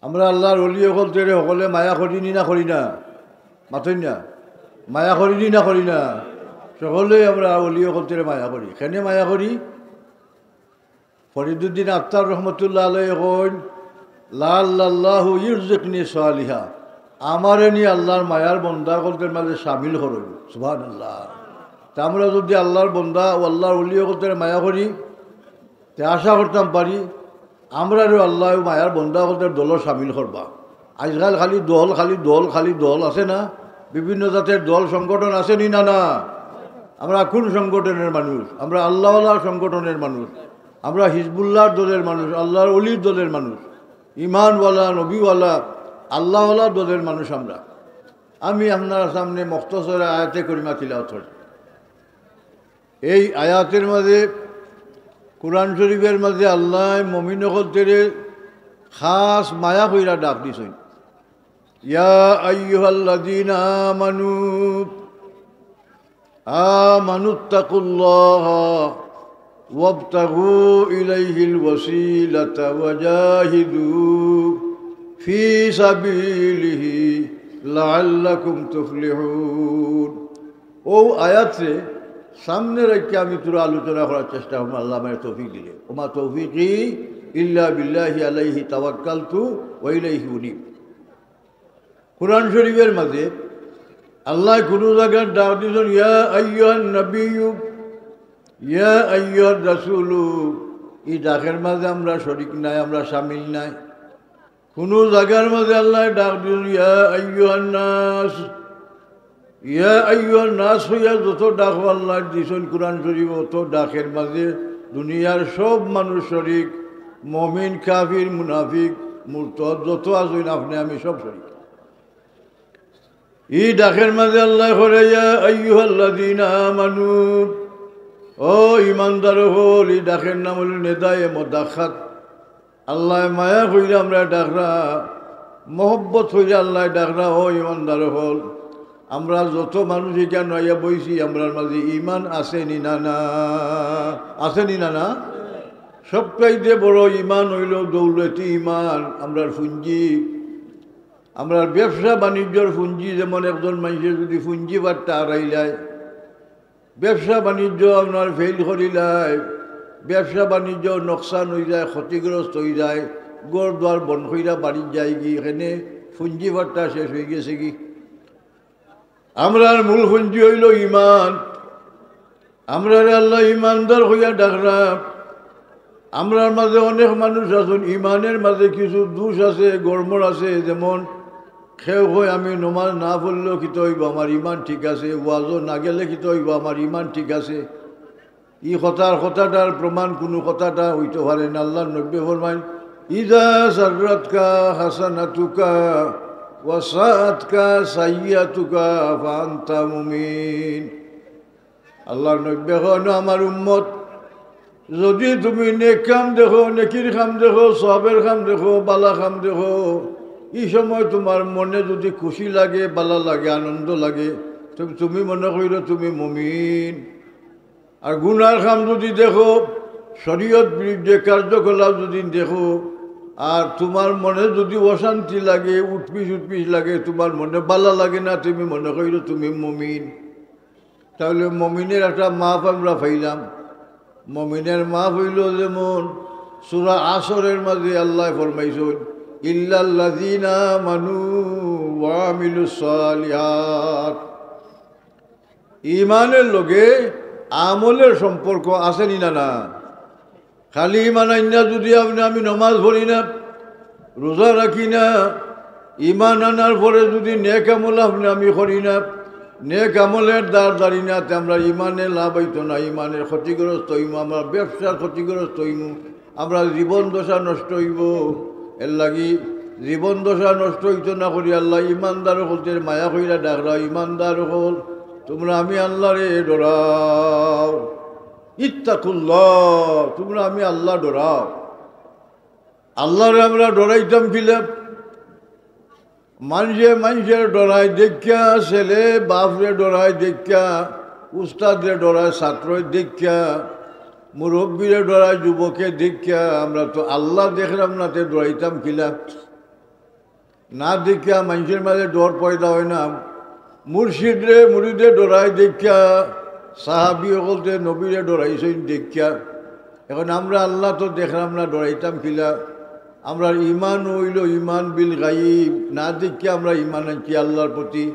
আমরা আল্লাহর অলি হকল তেরে সকলে মায়া করিনি না করি না, মাথই না, মায়া করিনি না করি না, সকলেই আমরা অলি হকল তেরে মায়া করি। কেনে মায়া করি? ফরিদুদ্দিন আত্তার রহমতুল্লাহ আলাই কইন, লাল্লাহু ইরযুকনি সালিহা, আমারে নি আল্লাহর মায়ার বন্দা কলতের মাঝে সামিল করুন। সুবহানাল্লাহ। তা আমরা যদি আল্লাহর বন্দা ও আল্লাহর অলি হকলতের মায়া করি, তে আশা করতাম পারি আমরাও আল্লাহ মায়ার বন্দা হকলতের দল সামিল করবা। আজকাল খালি দল আছে না, বিভিন্ন জাতের দল সংগঠন আছে নি? না না। আমরা কোন সংগঠনের মানুষ? আমরা আল্লাহওয়ালার সংগঠনের মানুষ, আমরা হিজবুল্লাহর দলের মানুষ, আল্লাহর অলির দলের মানুষ, ইমানওয়ালা নবীওয়ালা আল্লাহওয়ালা দলের মানুষ আমরা। আমি আপনার সামনে মুখতসরে আয়াতে করিমা তিলাওয়াত করি। এই আয়াতের মাঝে কুরআন শরীফের মাঝে আল্লাহ মুমিন হকলতেরে খাস মায়া কইরা ডাক দিছেন। ইয়া আইয়ুহাল্লাযীনা আমানুত্তাকুল্লাহ ওয়াবতাগু ইলাইহিল ওয়াসিলাতা ওয়াজাহিদু ফি সাবিলিহি লাআল্লাকুম তুফলিহুন। ও আয়াতে সামনে রেখে আমি তোর আলোচনা করার চেষ্টা করব। আল্লাহ আমার তৌফিক দিলে, ওমা তৌফিকি ইল্লা বিল্লাহি আলাইহি তাওয়াক্কালতু ওয়া ইলাইহি উনীব। কুরআন শরীফের মাঝে আল্লাহ কোনো জায়গায় ডাক দিয়েছেন ইয়া আইয়ুহান নাবিয়্যু ইয়া আইয়ুহার রাসূলু। এই ডাকের মাঝে আমরা শরীক নাই, আমরা শামিল নাই। কোনো জায়গার মাঝে আল্লাহ ডাক দিয়েছেন ইয়া আইয়ুহান নাস। ইয়া আইয়ুহান নাস হইয়া যত ডাক আল্লাহ দিয়েছেন কুরআন শরীফ, অত ডাকের মাঝে দুনিয়ার সব মানুষ শরীক, মুমিন কাফির মুনাফিক মুরতাদ যত আছেন আপনি আমি সব শরীক। এই ডাকের মাঝে আল্লাহ করে ইয়া আইয়ুহাল্লাযীনা আমানু, ও ইমানদার হল। এই ডাকের নাম হল নেদায়ে মুদাখাত। আল্লাহ মায়া হইলে আমরা ডাকরা, মহব্বত হইলে আল্লাহ ডাকরা, ও ইমানদার হল। আমরা যত মানুষ এখানে নয়া বইছি আমরার মাঝে ইমান আসেনি না না, আসেনি না না। সবচাইতে বড় ইমান হইল দৌলতি ইমান, আমরার পুঞ্জি, আমরার ব্যবসা বাণিজ্যর পুঞ্জি। যেমন একজন মানুষের যদি পুঞ্জি বার্তা হারাইলায়, ব্যবসা বাণিজ্য আপনার ফেল করিলায়, ব্যবসা বাণিজ্য নকশান হয়ে যায়, ক্ষতিগ্রস্ত হয়ে যায়, গড় দুয়ার বন হইয়া বাড়ির যায় কি, এখানে পুঞ্জি বার্তা শেষ হয়ে গেছে কি। আমরার মূল পুঞ্জি হইল ইমান। আমরা আল্লাহ ইমানদার হইয়া ডাকরা। আমরার মাঝে অনেক মানুষ আছেন ইমানের মাঝে কিছু দোষ আছে, গড়মড় আছে। যেমন খেয়ে হয় আমি নমাজ না পড়লেও কিতো হইব আমার ইমান ঠিক আছে, ওয়াজও না গেলে কিতো হইব আমার ইমান ঠিক আছে। ই কথাটার প্রমাণ কোনো কথাটা হইতে পারে না। আল্লাহ নবী ফরমাইন ইযা সাররাতকা হাসানাতুকা ওয়া সাআতকা সাইয়্যাতুকা ফাআনতা মুমিন। আল্লাহ নবী হন আমার উম্মত, যদি তুমি নেক কাম দেখো, নেকির কাম দেখো, সওয়াবের কাম দেখো, বালা কাম দেখো, এই সময় তোমার মনে যদি খুশি লাগে, বালা লাগে, আনন্দ লাগে, তুমি মনে করো তুমি মুমিন। আর গুনার কাম যদি দেখো, শরীয়ত বিরুদ্ধে কার্যকলাপ যদি দেখো, আর তোমার মনে যদি অশান্তি লাগে, উৎপিস লাগে, তোমার মনে বালা লাগে না, তুমি মনে করো তুমি মুমিন। তাহলে মুমিনের একটা মাপ আমরা পাইলাম। মুমিনের মাপ হইল যেমন সূরা আসরের মাঝে আল্লাহ ফরমাইছেন ইল্লাল্লাযীনা আমানু ওয়া আমিলুস সালিহাত। ইমানের লগে আমলের সম্পর্ক আছে নি না না। খালি ইমান আইনা যদি আমি নামাজ পড়ি না, রোজা রাখি না, ইমান আনার পরে যদি নেক আমল আমি করি না, নেক আমলের দাঁড়ি না, আমরা ইমানের লাভ হইতো না, ইমানের ক্ষতিগ্রস্ত হইব, আমরা ব্যবসার ক্ষতিগ্রস্ত হইব, আমরা জীবন দশা নষ্ট হইব। এর লাগি জীবন দশা নষ্ট হইতো না করি আল্লাহ ইমানদার হলতে মায়া কইরা ডাকরা, ইমানদার হল তোমরা আমি আল্লাহরে ডরাও। ইত্তাকুল্লাহ, তোমরা আমি আল্লাহ ডরাও। আল্লাহরে আমরা ডরাইতাম কিলে মানুষের ডরায় দেখা, ছেলে বাপরে ডরায় দেখা, উস্তাদরে ডরায় ছাত্রে দেখা, মুরব্বীরে ডরায় যুবকে দেখা। আমরা তো আল্লাহ দেখলাম না, তে ডরাইতাম কিলা। না দেখিয়া মানুষের মাঝে ডর পয়দা হয় না। মুর্শিদরে মুরিদে ডরাই দেখিয়া সাহাবি বলতে নবীরে ডরাইছেন দেখিয়া। এখন আমরা আল্লাহ তো দেখলাম না, ডরাইতাম কিলা? আমরা ইমান হইল ইমান বিল গাইব, না দেখিয়া আমরা ইমান আনছি আল্লাহর প্রতি।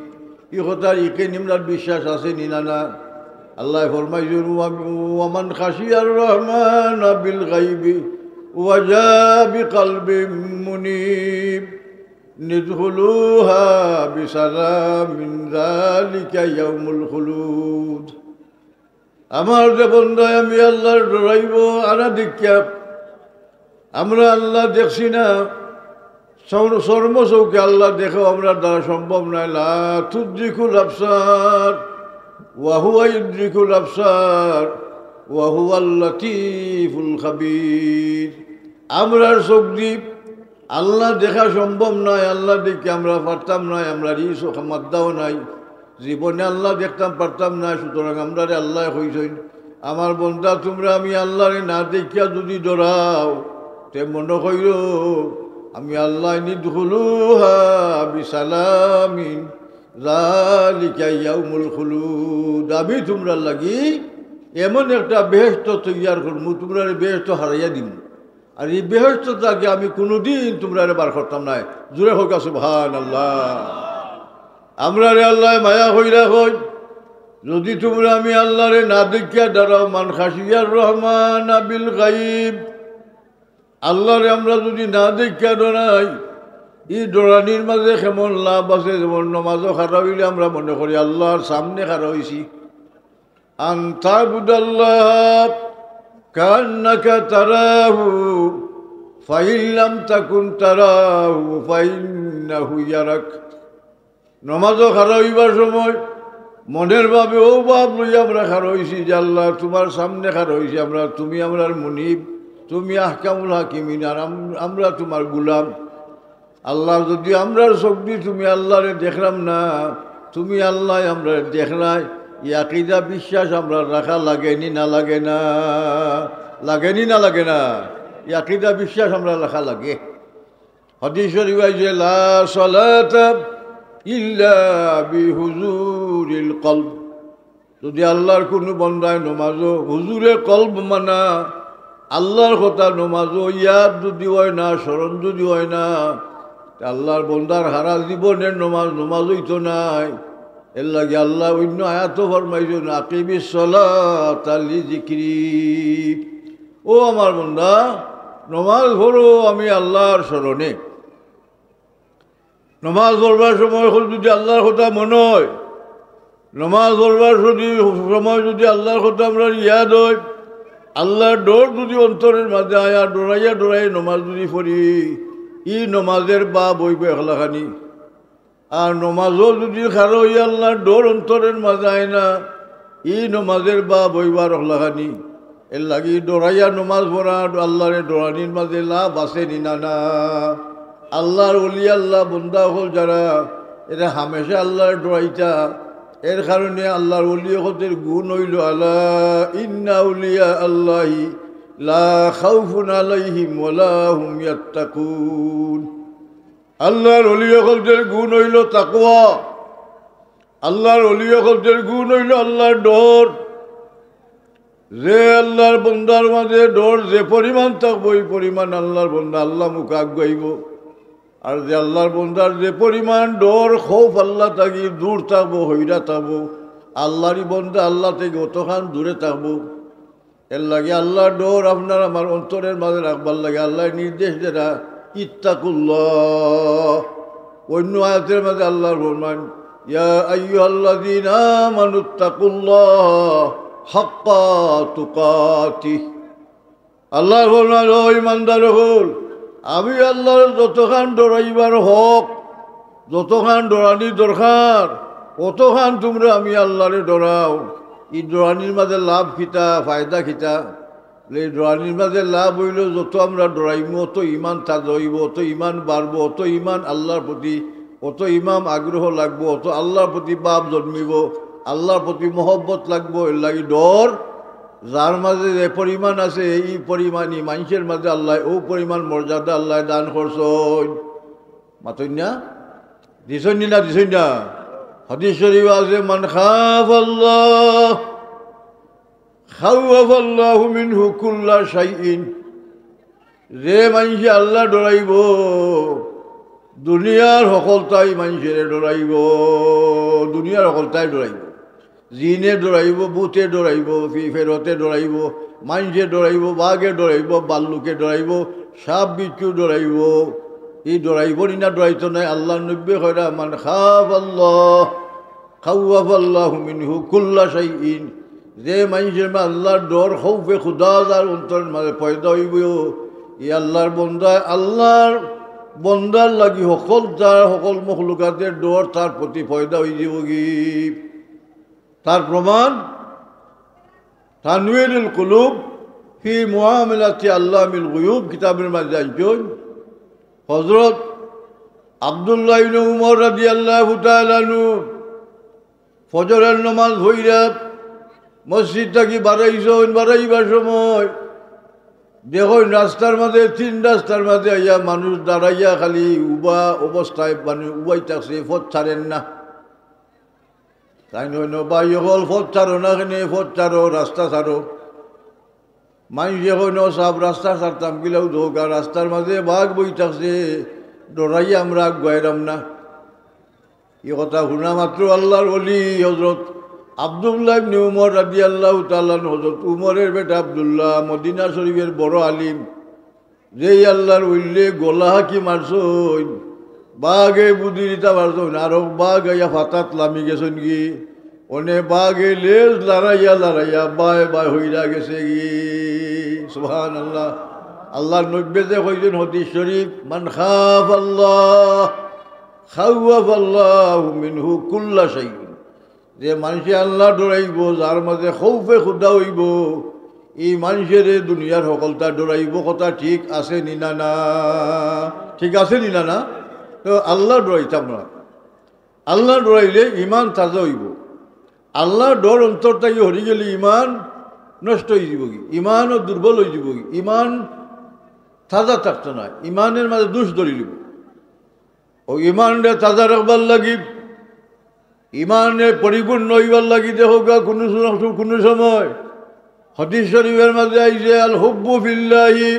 ই কথার ইকে নিমরার বিশ্বাস আছে নিনা না? আল্লাহ ফরমাইছেন ওয়ামান খাশিয়ার রহমান বিল গাইবি ওয়াজা বিকলবিন মুনিব নিদখুলুহা বিসালামিন যালিকা ইয়াউমুল খুলুদ। আমার যে বন্দায় আমি আল্লাহর ডরাইব আনা দেখিয়া। আমরা আল্লাহ দেখছি না, চর্মচৌকে আল্লাহ দেখো আমরা দ্বারা সম্ভব নয়। লা তুদ্রিকুল আবসার ওয়া হুয়া ইউদ্রিকুল আবসার ওয়া হুয়াল লাতীফুল খাবীর। আমরা চোখ দ্বীপ আল্লাহ দেখা সম্ভব নয়, আল্লাহ দেখে আমরা পারতাম নয়, আমরা মাদ্দাও নাই, জীবনে আল্লাহ দেখতাম পারতাম না। সুতরাং আমরা আল্লাহ হইছেন আমার বন্ধা, তোমরা আমি আল্লাহরে না দেখিয়া যদি ডরাও তে মনে কইর আমি আল্লাহ নিদখুলুহা বিসালামিন যালিকা ইয়াউমুল খুলুদ। আমি তোমরা লাগি এমন একটা বেহেশত তৈয়ার করবো, তোমরা বেহেশত হারাইয়া দিব। আর এই বেহেশতটাকে আমি কোনোদিন তোমরা বার করতাম না। জোরে হোক সুবহানাল্লাহ। আমরা রে আল্লাহ মায়া হইরা হই, যদি তোমরা আমি আল্লাহরে না দেখিয়া ডরাও। মান খাশিয়ার রহমান বিল গাইব, আল্লাহরে আমরা যদি না দেখিয়া ডরাই, এই ডরানির মাঝে কেমন লাভ আছে। যেমন নমাজও খারা হইলে আমরা মনে করি আল্লাহর সামনে খারা হইছি। আনতাবুদাল্লাহ কান্নাকা তারাহু ফাইন লাম তাকুন তারাহু ফাইন্নাহু ইয়ারাক। নমাজও খারা হইবার সময় মনের ভাবে ও বাপ লইয়া আমরা খারা হইছি যে আল্লাহ তোমার সামনে খারা হইছি আমরা, তুমি আমরার মুনিব, তুমি আহকামুল হাকিমিন, আর আমরা তোমার গুলাম। আল্লাহ যদি আমরার শক্তি তুমি আল্লাহরে দেখলাম না, তুমি আল্লাহ আমরা দেখলাই, এই আকীদা বিশ্বাস আমরা রাখা লাগেনি না লাগে না? লাগেনি না লাগে না? এই আকীদা বিশ্বাস আমরা রাখা লাগে। হাদিস শরীফ আছে লা সালাতা ইল্লা বিহুজুরিল কলব। যদি আল্লাহর কোনো বন্দায় নমাজও হুজুরে কলব মানা, আল্লাহর কথা নমাজও ইয়াদ যদি হয় না, স্মরণ যদি হয় না, আল্লাহর বন্দার হারা জীবনের নমাজ হইতো নাই। এর লাগে আল্লাহ অন্য আয়াত ফরমাইছেন আকিমিস সালাতা লিযিকরি। ও আমার বন্দা নমাজ পড়ো আমি আল্লাহর স্মরণে। নমাজ পড়বার সময় যদি আল্লাহর কথা মনে হয়, নমাজ পড়বার সময় যদি আল্লাহর কথা আমরা ইয়াদ হয়, আল্লাহর ডর যদি অন্তরের মাঝে আয়া ডরাইয়া ডরাই নমাজ যদি পড়ি, ই নমাজের বা বইবে এখলাখানি। আর নমাজও যদি খারো হইয়া আল্লাহর ডর অন্তরের মাঝে আয় না, ই নমাজের বা বইবার এখলাখানি। এর লাগি ডরাইয়া নমাজ পড়া আল্লাহরে ডরানির মাঝে লাভ আছে নিনা না? আল্লাহর ওলি আল্লাহ বন্দা হল যারা, এরা হামেশা আল্লাহর ডরাইতা। এর কারণে আল্লাহর ওলি হতের গুণ হইল আলা ইন্না উলিয়া আল্লাহি লা খাউফুন আলাইহিম ওয়ালা হুম ইয়াত্তাকুন। আল্লাহর ওলি হলদের গুণ হইল তাকওয়া। আল্লাহর ওলি হলদের গুণ হইল আল্লাহর ডর। যে আল্লাহর বন্দার মাঝে ডর যে পরিমাণ থাকবো, ওই পরিমাণ আল্লাহর বন্দা আল্লাহ মুখ আগাইব। আর যে আল্লাহর বন্দার যে পরিমাণ ডর খৌফ আল্লাহ থাকি দূর থাকবো, হইরা থাকবো, আল্লাহরই বন্দা আল্লাহ থেকে অতখান দূরে থাকবো। এর লাগে আল্লাহর ডর আপনার আমার অন্তরের মাঝে রাখবার লাগে। আল্লাহর নির্দেশ যেটা ইত্তাকুল্লাহ। অন্য আয়াতের মাঝে আল্লাহর ফরমান ইয়া আইয়ুহাল্লাযীনা আমানুত্তাকুল্লাহ হাক্কা তুকাতিহ। আল্লাহর ফরমান ও ঈমানদার হল, আমি আল্লাহর যতখান ডরাইবার হক, যতখান ডরানি দরকার, অতখান তোমরা আমি আল্লাহরে ডরাও। এই ডরানির মাঝে লাভ খিতা, ফায়দা খিতা। এই ডরানির মাঝে লাভ হইল যত আমরা ডরাইব অত ইমান তাজইব, অত ইমান বাড়ব, অত ইমান আল্লাহর প্রতি, অত ইমাম আগ্রহ লাগবো, অত আল্লাহর প্রতি বাপ জন্মিব, আল্লাহর প্রতি মহব্বত লাগবো। এর লাগি ডর যার মাঝে যে পরিমাণ আছে, এই পরিমাণই মানুষের মাঝে আল্লাহ ও পরিমাণ মর্যাদা আল্লাহ দান করছেন। মাতই না দিছনি না দিছই না হাদিস শরীফ আছে মান খাফাল্লাহ খাওয়াফাল্লাহু মিনহু কুল্লা শাইইন যে মানুষে আল্লাহ ডরাইব দুনিয়ার সকলতাই মানুষের ডরাইব দুনিয়ার সকলতাই ডরাইব জিনে ডরাইব ভূতে ডরাইব ফেরতে ডরাইব মানুষে ডরাইব বাঘে ডরাইব বাল্লুকে ডরাইব সাপ বিচ্ছু ডরাইব এই ডরাইব না ডরাইতো নাই আল্লাহ নব্বে কইরা মান খাফাল্লাহ খাওয়াফাল্লাহু মিনহু কুল্লা শাইইন যে মানুষের আল্লাহর ডর খৌফে খুদা যার অন্তরের মাঝে পয়দা হইব ই আল্লাহর বন্দায় আল্লাহর বন্দার লাগি সকল যার সকল মখলুকাতের ডর তার প্রতি পয়দা হয়ে যাব কি তার প্রমাণ তানওয়ীরুল কুলুব ফি মুআমালাতি আল্লামিল গুয়ুব কিতাবের মাঝে আনছেন হযরত আব্দুল্লাহ ইবনে উমর রাদিয়াল্লাহু তাআলা আনহু ফজরের নামাজ হইরা মসজিদ থেকে বাড়াইবার সময় দেখুন রাস্তার মাঝে তিন রাস্তার মাঝে আইয়া মানুষ দাঁড়াইয়া খালি উবা অবস্থায় মানে উবাই থাকছে ফত ছাড়েন না তাই নয় বাই হল ফত ছাড়ো না কেনে ফত ছাড়ো রাস্তা ছাড়ো মানুষ এখন সব রাস্তা ছাড়তাম গিলাও ধোক আর রাস্তার মাঝে বাঘ বই থাকছে ডরাইয়া আমরা গাইরাম না এ কথা শোনা মাত্র আল্লাহর ওলি হজরত আব্দুল্লাহ ইবনে উমর রাদিয়াল্লাহু তাআলা হযরত উমরের বেটা আব্দুল্লাহ মদিনা শরীফের বড় আলিম যেই আল্লাহর উল্লে গলা হাকি মারছই বাঘে বুদ্ধি দিতে পারছই আরো বাঘ আইয়া ফাতাত লামি গেছেন কি ওনে বাঘে লেজ লড়াইয়া বায় বায় হইয়া গেছে কি সুবহানাল্লাহ আল্লাহর নবী যে কইছেন হাদিস শরীফ মান খাফাল্লাহ খাওয়াফাল্লাহু মিনহু কুল্লা শাইইন যে মানুষে আল্লাহ ডরাইব যার মাঝে খৌফে খুদা হইব এই মানুষের দুনিয়ার সকলতা ডরাইব কথা ঠিক আছে নিনা না ঠিক আছে নিনা না তো আল্লাহ ডরাইতাম না আল্লাহ ডরাইলে ইমান তাজা হইব আল্লাহ ডর অন্তর থেকে হরি গেলে ইমান নষ্ট হয়ে যাব কি ইমানও দুর্বল হয়ে যাব কি ইমান তাজা থাকতো না ইমানের মাঝে দুষ ধরি লিব ও ইমানটা তাজা রাখবার লাগি ইমানে পরিপূর্ণ হইবার লাগি দেখোগা কোনো সময় হাদিস শরীফের মাঝে আইছে আল হুব্বু ফিল্লাহি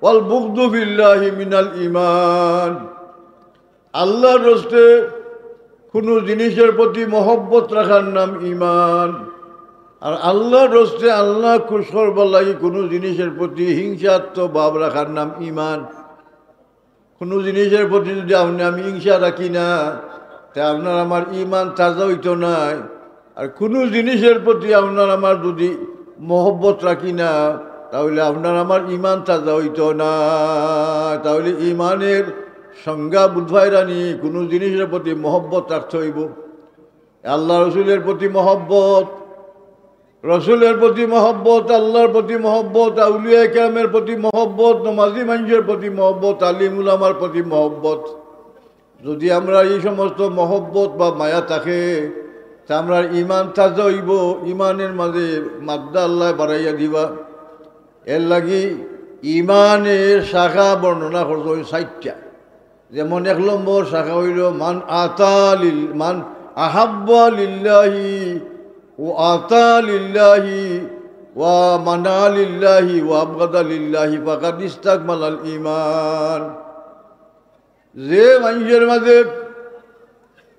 ওয়াল বুগদু ফিল্লাহি মিনাল ঈমান আল্লাহর রাস্তে কোনো জিনিসের প্রতি মহব্বত রাখার নাম ঈমান আর আল্লাহর রাস্তে আল্লাহ খুশ করবার লাগি কোনো জিনিসের প্রতি হিংসাত্মক ভাব রাখার নাম ঈমান কোনো জিনিসের প্রতি যদি আমি হিংসা রাখি না তা আপনার আমার ইমান তাজা হইতো নাই আর কোনো জিনিসের প্রতি আপনার আমার যদি মহব্বত রাখি না তাহলে আপনার আমার ইমান তাজা হইতো না তাহলে ইমানের সংজ্ঞা বুঝবাই রানি কোনো জিনিসের প্রতি মহব্বত রাখতে হইব আল্লাহ রসুলের প্রতি মহব্বত রসুলের প্রতি মহব্বত আল্লাহর প্রতি মহব্বত আউলিয়া কেরামের প্রতি মহব্বত নমাজি মানুষের প্রতি মহব্বত আলিম উলামার প্রতি মহব্বত যদি আমরা এই সমস্ত মহব্বত বা মায়া থাকে তা আমরা ইমান তাজা হইব ইমানের মাঝে মাদ্দা আল্লাহ বাড়াইয়া দিবা এর লাগি ইমানের শাখা বর্ণনা করতে ওই 60টা যেমন 1 নম্বর শাখা হইল মান আহাব্বা লিল্লাহি ও আতা লিল্লাহি ওয়া মানা লিল্লাহি ওয়া আবগাদা লিল্লাহি ফাকাদ ইস্তাকমালাল ঈমান যে মানুষের মাঝে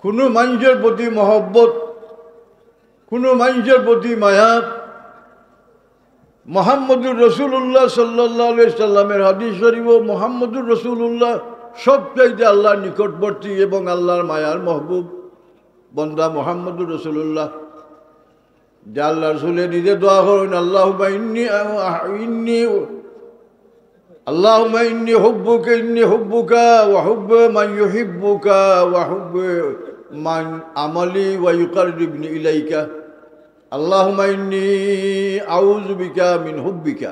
কোনো মানুষের প্রতি মহব্বত কোনো মানুষের প্রতি মায়া মুহাম্মদুর রাসূলুল্লাহ সাল্লাল্লাহু আলাইহি সাল্লামের হাদিস শরীফ মুহাম্মদুর রাসূলুল্লাহ সবচাইতে আল্লাহর নিকটবর্তী এবং আল্লাহর মায়ার মাহবুব বন্দা মুহাম্মদুর রাসূলুল্লাহ যে আল্লাহ রাসূলে নিজে দোয়া করেন আল্লাহুম্মা ইন্নী হুব্বুকা ওয়া হুব্বু মান ইউহিব্বুকা ওয়া হুব্বু মান আমালি ওয়া ইউকাররিবনি ইলাইকা আল্লাহুম্মা ইন্নী আউযু বিকা মিন হুব্বিকা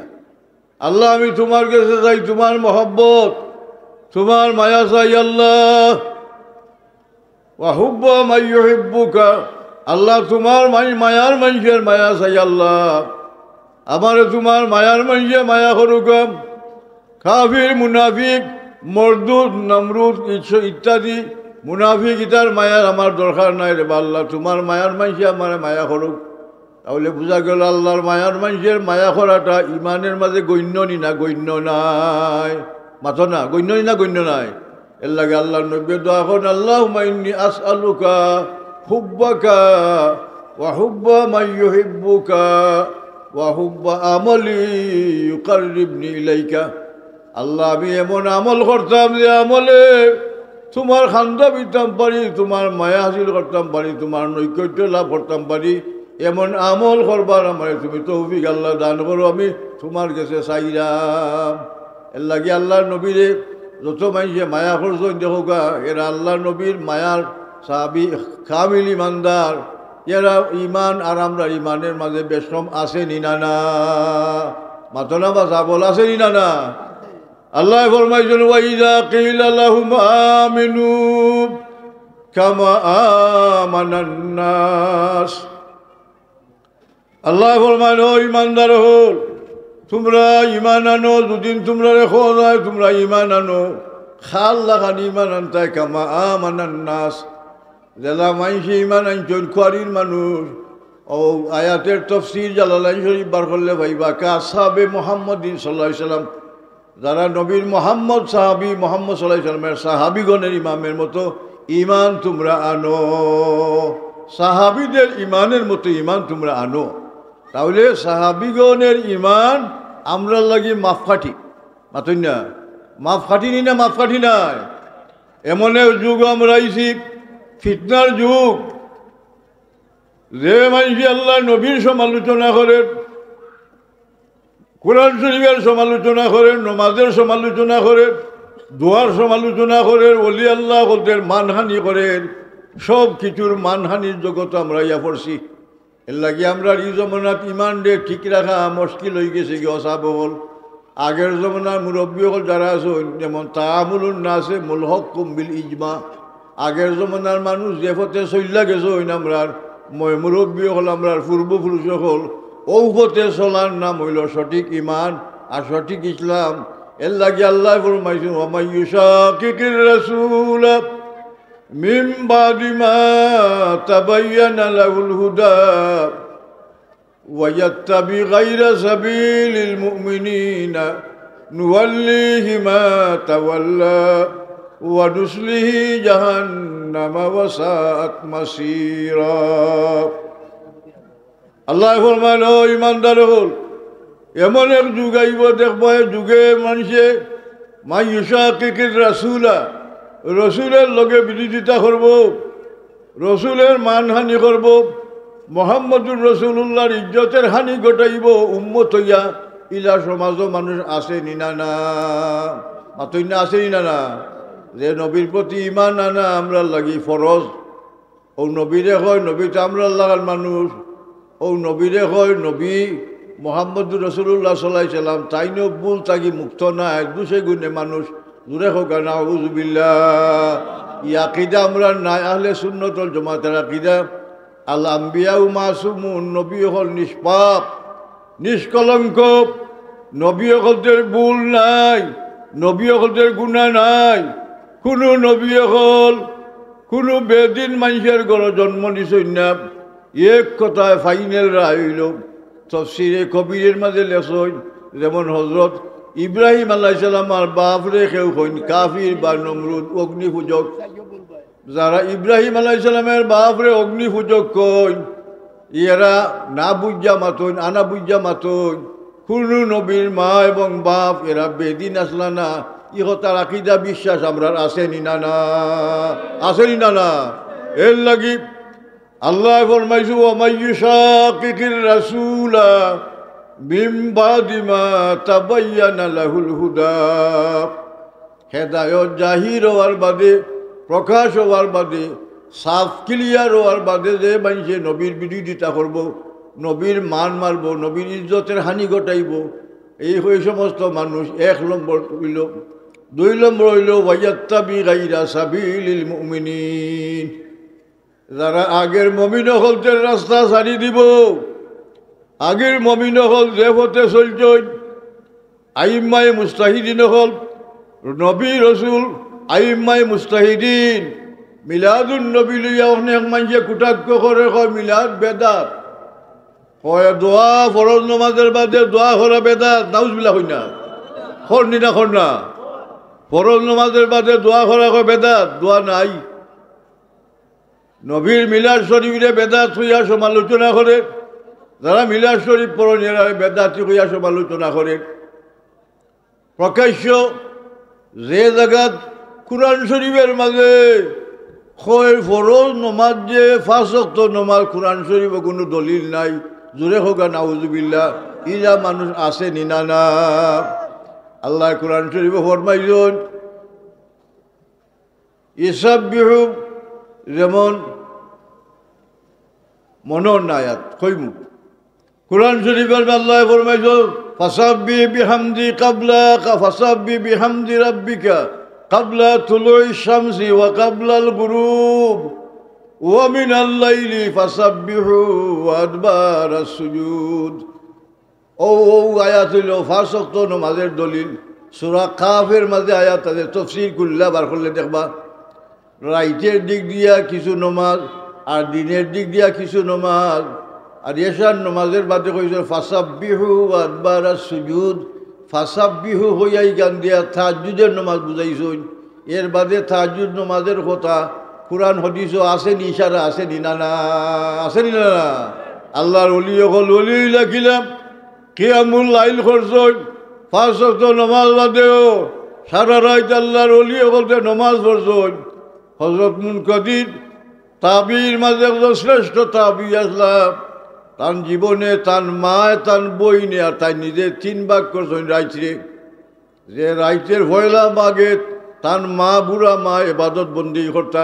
আল্লাহ আমি তোমার কাছে চাই তোমার মহব্বত তোমার মায়া চাই আল্লাহ ওয়া হুব্বু মান ইউহিব্বুকা আল্লাহ তোমার মায়ার মানুষের মায়া চাই আল্লাহ আমারে তোমার মায়ার মানুষে মায়া করুক কাফির মুনাফিক মরদুদ নমরুদ ইত্যাদি মুনাফিক ইতার মায়ার আমার দরকার নাই রে আল্লাহ, তোমার মায়ার মানসি আমার মায়া করুক। তাহলে বোঝা গেল আল্লাহর মায়ার মানুষের মায়া করাটা ইমানের মাঝে গণ্য নি না গণ্য নাই, মাথো না গণ্য নি না গণ্য নাই। এর লাগে আল্লাহর নবী দোয়া করেন, আল্লাহুম্মা ইন্নী আসআলুকা হুব্বাকা ওয়া হুব্বা মান ইউহিব্বুকা ওয়া হুব্বা আমালি ইউকাররিবনি ইলাইকা। আল্লাহ, আমি এমন আমল করতাম যে আমলে তোমার খান্দা বিতাম পারি, তোমার মায়া হাসিল করতাম পারি, তোমার নৈকট্য লাভ করতাম পারি, এমন আমল করবার আমার তুমি তৌফিক আল্লাহ দান করো, আমি তোমার কাছে চাইলাম। এর লাগে আল্লাহর নবীরে যত মানুষে মায়া করছেন দেখোগা, এরা আল্লাহর নবীর মায়ার সাহাবি কামিল ইমানদার। এরা ইমান আর আমরা ইমানের মাঝে বেশম আছে নিনা না, মাতনা বা চাবল আছে নিনা না। আল্লাহ ফরমাইছেন, ওয়াইদা কিলা লাহুম আমিনু কামা আমানান নাস। আল্লাহ ফরমান, ও ইমানদার হল, তোমরা ইমান আনো, দুদিন তোমরা রেখো নয়, তোমরা ইমান আনো। খাল লাগান ইমান আনতায় কামা আমানান নাস, যারা মাইসে ইমান আনছেন কোয়ারির মানুষ। ও আয়াতের তফসির জালালাইন শরীফ বার করলে ভাইবা কা সাহাবে মোহাম্মদিন সাল্লাল্লাহু আলাইহি সাল্লাম, যারা নবীর মোহাম্মদ সাহাবি মোহাম্মদ সাল্লাল্লাহু আলাইহি সাল্লামের সাহাবিগণের ইমামের মতো ইমান তোমরা আনো, সাহাবিদের ইমানের মতো ইমান তোমরা আনো। তাহলে সাহাবিগণের ইমান আমরা লাগি মাপকাঠি, মাতই না মাপকাঠি নি না মাপকাঠি নাই। এমন যুগ আমরা আইছি, ফিতনার যুগ, যে মানুষ আল্লাহ নবীর সমালোচনা করেন, কোরআন শরীফের সমালোচনা করেন, নমাজের সমালোচনা করেন, দোয়ার সমালোচনা করেন, ওলি আল্লাহ ওদের মানহানি করেন, সব কিছুর মানহানির জগৎ আমরা ইয়া পড়ছি। এর লাগে আমরা এই জমানাত ইমান ডে ঠিক রাখা মুশকিল হয়ে গেছে কি অসাবল। আগের জমানার মুরব্বী হল যারা আছেন, যেমন তাআমুলুন নাসে মুলহাক্কুম বিল ইজমা, আগের জমানার মানুষ যে পথে চল্লা গেছে আমরা মুরব্বী হল, আমরা পূর্বপুরুষ হল, ও পথে চলার নাম হইল সঠিক ইমান আর সঠিক ইসলাম। এর লাগে আল্লাহ ফরমাইছেন, ওয়া মান ইউশাকিকির রাসূল মিন বাদি মা তাবায়্যানা লাহুল হুদা ওয়া ইয়াত্তাবি গায়রা সাবিলিল মুমিনিনা নুওয়াল্লিহি মা তাওয়াল্লা ওয়া নুসলিহি জাহান্নামা ওয়া সাআত মাসীরা। আল্লাহ ফরমান, ও ইমানদার হল, এমন এক যুগ আইব দেখব, যুগে মানুষে মা ইউশাকিকির রাসূলা, রসুলের লগে বিরোধিতা করব, রসুলের মানহানি করব, মোহাম্মদুর রসুল্লাহর ইজ্জতের হানি ঘটাইব উম্মত হইয়া। ইলা সমাজও মানুষ আছে নিনা না, মাতই না আছে নিনা না, যে নবীর প্রতি ইমান আনা আমরা লাগি ফরজ। ও নবীরে হয়, নবী তো আমরা লাগার মানুষ, ও নবীরে হয়, নবী মোহাম্মদুর রসুল্লাহ সাল্লাল্লাহু আলাইহি সাল্লাম তাইনও ভুল থাকি মুক্ত নাই, দুষে গুণে মানুষ দূরে হোক না, আউযুবিল্লাহ। ই আকীদা আমরা নাই, আহলে সুন্নাতুল জামাতের আকীদা। আল আম্বিয়াউ মাসুমুন, নবী হল নিষ্পাপ নিষ্কলঙ্ক, নবী হলদের ভুল নাই, নবী হলদের গুনাহ নাই। কোনো নবী হল কোনো বেদিন মানুষের ঘরে জন্ম নিছেন না, এক কথায় ফাইনাল রায় হইল। তফসিরে কবিরের মাঝে লেখেন, যেমন হজরত ইব্রাহিম আলাইহিস সালাম আর বাপরে কেউ কইন কাফির বা নমরুদ অগ্নি পূজক। যারা ইব্রাহিম আলাইহিস সালামের বাপরে অগ্নি পূজক কইন, এরা না বুঝা মাতইন, আনা বুঝা মাতইন। কোনো নবীর মা এবং বাপ এরা বেদিন আসলা না, ইহতার আকীদা বিশ্বাস আমরা আছে নিনা না, আছে নিনা না। এর লাগি আল্লাহ ফরমাইছে, ওয়া মান ইউশাকিকির রাসূলা মিন বাদি মা তাবায়্যানা লাহুল হুদা, হেদায়ত জাহির হওয়ার বাদে, প্রকাশ হওয়ার বাদে, সাফ ক্লিয়ার হওয়ার বাদে যে মানুষে নবীর বিরোধিতা করব, নবীর মান মারব, নবীর ইজ্জতের হানি ঘটাইব, এই সমস্ত মানুষ এক নম্বর হইল। দুই নম্বর হইল ওয়া ইয়াত্তাবি গায়রা সাবিলিল মুমিনিন, যারা আগের মমিন হলদের রাস্তা ছাড়ি দিব, আগের মমিন হল যে পথে চলছেন, আইম্মায়ে মুস্তাহিদিন হল, নবী রসুল আইম্মাই মুস্তাহিদিন মিলাদুন নবী লইয়া অনেক মানুষে কুটাক্ষ করে কয় মিলাদ বেদাত, কয় দোয়া ফরজ নমাজের বাদে দোয়া করা বেদাত, নাউজুবিল্লাহ কই না খরনি না খর না, ফরজ নমাজের বাদে দোয়া করা কয় বেদাত, দোয়া নাই। নবীর মিলাদ শরীফে বেদাত হইয়া সমালোচনা করে, যারা মিলাদ শরীফ পড়েন এরা বেদাতি হইয়া সমালোচনা করে। প্রকাশ্য যে জায়গাত কুরআন শরীফের মাঝে কয় ফরজ নমাজ যে 5 ওয়াক্ত নমাজ, কুরআন শরীফে কোনো দলিল নাই, জোরে হোক নাউজুবিল্লাহ, ইরা মানুষ আছে নিনা না। আল্লাহ কুরআন শরীফে ফরমাইছেন ইসাব্বিহু, যেমন মনর নায়াত কইমু কুরআন শরীফের আল্লাহ ফরমাইছেন ফাসাব্বি বিহামদি কাবলা ফাসাব্বি বিহামদি রাব্বিকা কাবলা তুলুই শামসি ওয়া কাবলাল গুরুব ওয়া মিনাল লাইলি ফাসাব্বিহু ওয়া আদবারাস সুজুদ। ও আয়াত হইল 5 ওয়াক্ত নামাজের দলিল। সূরা কাফের মাঝে আয়াত আছে, তাফসীর কুল্লা বার করলে দেখবা রাইতের দিক দিয়া কিছু নমাজ আর দিনের দিক দিয়া কিছু নমাজ। আর এশার নমাজের বাদে কইছে ফাসাব্বিহু ওয়া আদবারাস সুজুদ, ফাসাব্বিহু হইয়াই গান দিয়া তাহাজ্জুদের নমাজ বুঝাইছেন। এর বাদে তাহাজ্জুদ নমাজের কথা কুরআন হাদিসও আছে নি, ইশারা আছে নি না না, আছে নি না। আল্লাহর ওলি হল ওলি লাখিলাম কিয়ামুল লাইল করছেন 5 ওয়াক্ত নমাজ বাদেও সারা রাত আল্লাহর ওলি হলতে নমাজ পড়ছেন। হযরত মুনকাদির তাবির মাঝে একজন শ্রেষ্ঠ তাবি আসলাম, তার জীবনে তার মা তার বইনে আর তাই নিজে 3 ভাগ করছেন রাইতে। যে রাইতের পয়লা ভাগে তার মা বুড়া মা ইবাদত বন্দি করতা,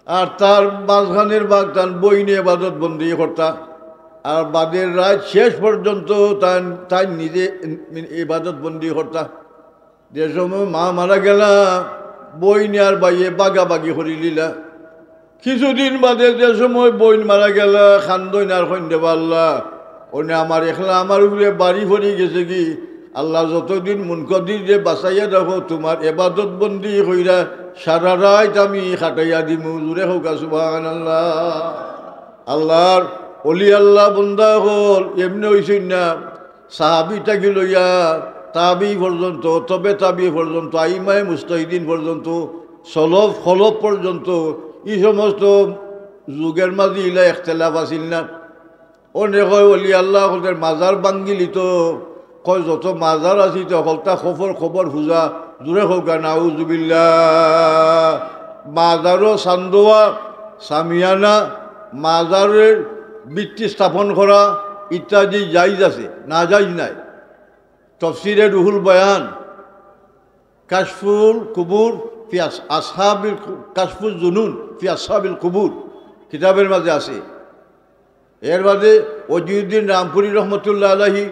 আর তার মাঝখানের ভাগ তার বইনে ইবাদত বন্দি করতা, আর বাদের রাত শেষ পর্যন্ত তাই নিজে ইবাদত বন্দি করতা। যে সময় মা মারা গেলা বইনে আর বাইয়ে বাগাবাগি করি লিলা। কিছুদিন বাদে যে সময় বইন মারা গেল খান্দইন আর সন্ধ্যে পাল্লা ওনে আমার এখলা আমার উপরে বাড়ি ভরি গেছে কি আল্লাহ যতদিন মুনকদির যে বাঁচাইয়া দেখো তোমার এবাদত বন্দি কইরা সারা রাত আমি খাটাইয়া দিমু, জুড়ে হোক সুবহানাল্লাহ। আল্লাহর অলি আল্লাহ বন্দা হল এমনি হইছেন না, সাহাবি থাকি লইয়া তাবি পর্যন্ত, তবে তাবি পর্যন্ত, আইমায়ে মুস্তাহিদিন পর্যন্ত, সলফ খলফ পর্যন্ত, এই সমস্ত যুগের মাঝে ইলা এখতেলাফ আসিল না। অনেক হয় অলি আল্লাহ ওদের মাজার বাঙ্গিলি তো কয় যত মাজার আছি তো হলতা খবর খুঁজা, জোরে হোক নাউজুবিল্লাহ। মাজারও চান্দোয়া সামিয়ানা মাজারের ভিত্তি স্থাপন করা ইত্যাদি জাইজ আছে, না জাইজ নাই। তফসিরে রুহুল বয়ান, কাশফুল কুবুর ফি আসহাবিল কাশফুল জুনুন ফি আসহাবিল কুবুর কিতাবের মাঝে আছে। এর বাদে ওজিউদ্দিন রামপুরি রহমতুল্লাহ আলাহি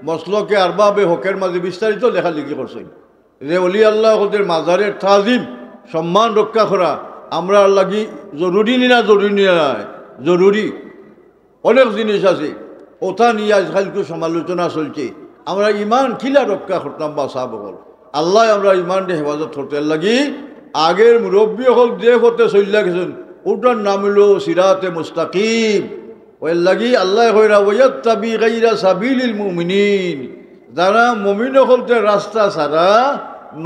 মসলকে আরবাবে হকের মাঝে বিস্তারিত লেখালেখি করছেন যে অলি আল্লাহ ওদের মাজারের তাজিম সম্মান রক্ষা করা আমরা লাগি জরুরি না, জরুরি নয়, জরুরি। অনেক জিনিস আছে ওটা নিয়ে আজকালকে সমালোচনা চলছে। আমরা ইমান খিলা রক্ষা করতাম বা সাহাবগণ আল্লাহ আমরা ইমানটা হেফাজত করতে লাগি আগের মুরব্বী হল যে হতে চলিয়া গেছেন ওটার নাম হলো সিরাতে মুস্তাকিম। ওই লাগি আল্লাহ কইরা ওয়াত্তাবি গায়রা সাবিলিল মুমিনিন, যারা মুমিন হলতে রাস্তা ছাড়া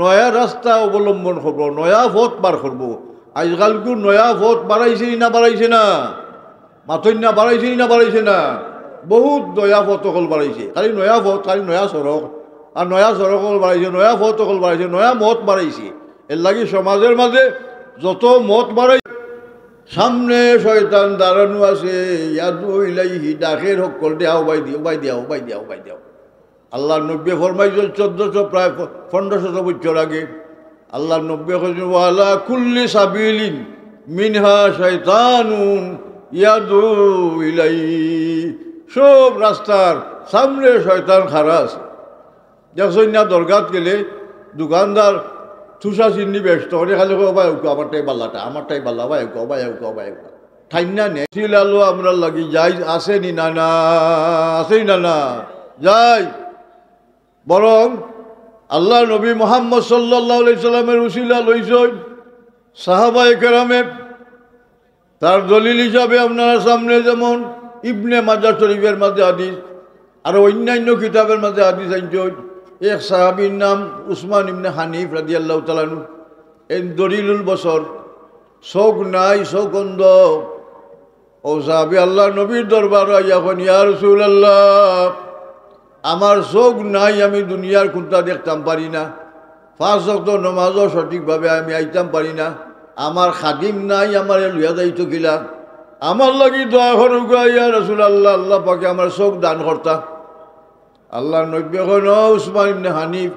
নয়া রাস্তা অবলম্বন করব, নয়া পথ বার করব। আজকালকে নয়া পথ বাড়াইছে না বাড়াইছে না, মাথই না বাড়াইছে না বাড়াইছে না, বহুত নয়া পথ অকল বাড়াইছে। খালি নয়া পথ, খালি নয়া সড়ক, আর নয়া সড়ক অকল বাড়াইছে, নয়া পথ অকল বাড়াইছে, নয়া মত বাড়াইছে। এর লাগি সমাজের মাঝে যত মত বাড়াই সামনে শয়তান দাঁড়ানো আছে, ইয়াদু ইলাইহি ডাকের হকল দেয়া উবাই দিও, উবাই দেও, উবাই দেও, উবাই দেও। আল্লাহ নব্বী ফরমাইছেন 1400 প্রায় 1500 বছর আগে আল্লাহ নব্বী কইছেন ওয়ালা কুল্লি সাবিলিন মিনহা শয়তানুন ইয়াদু ইলাইহি, সব রাস্তার সামনে শয়তান খাড়া আছে। দেখছেন না দরগাত গেলে দোকানদার তুষা চিন্নি ব্যস্ত করে খালি ভাই আমারটাই বাল্লাটা, আমারটাই বাল্লা ভাই ভাই ভাই ঠাইনা নেছিল আলো আমরা লাগি যাই আসেনি না না, আসেনি না না যাই। বরং আল্লাহ নবী মুহাম্মদ সাল্লাল্লাহু আলাইহি সাল্লামের উসিলা লইছেন সাহাবায়ে কেরামে। তার দলিল হিসাবে আপনারা সামনে যেমন ইবনে মাজাহ শরীফের মাঝে হাদিস আর অন্যান্য কিতাবের মাঝে হাদিস আনছেন। এক সাহাবীর নাম উসমান ইবনে হানিফ রাদিয়াল্লাহু তাআলা আনহু। এই দলিলুল বসর, চোখ নাই, চোখ অন্ধ। ও সাহাবী আল্লাহ নবীর দরবারে এখন, ইয়া রাসূলুল্লাহ, আমার চোখ নাই, আমি দুনিয়ার কোনটা দেখতাম পারি না, 5 ওয়াক্ত নামাজও সঠিকভাবে আমি আইতাম পারি না, আমার খাদিম নাই, আমার লইয়া যাইতো কিলা, আমার লাগি দোয়া করুগা ইয়া রাসূলুল্লাহ, আল্লাহ পাকে আমার চোখ দান করতা। আল্লাহ নবী এখন, উসমান ইবনে হানিফ,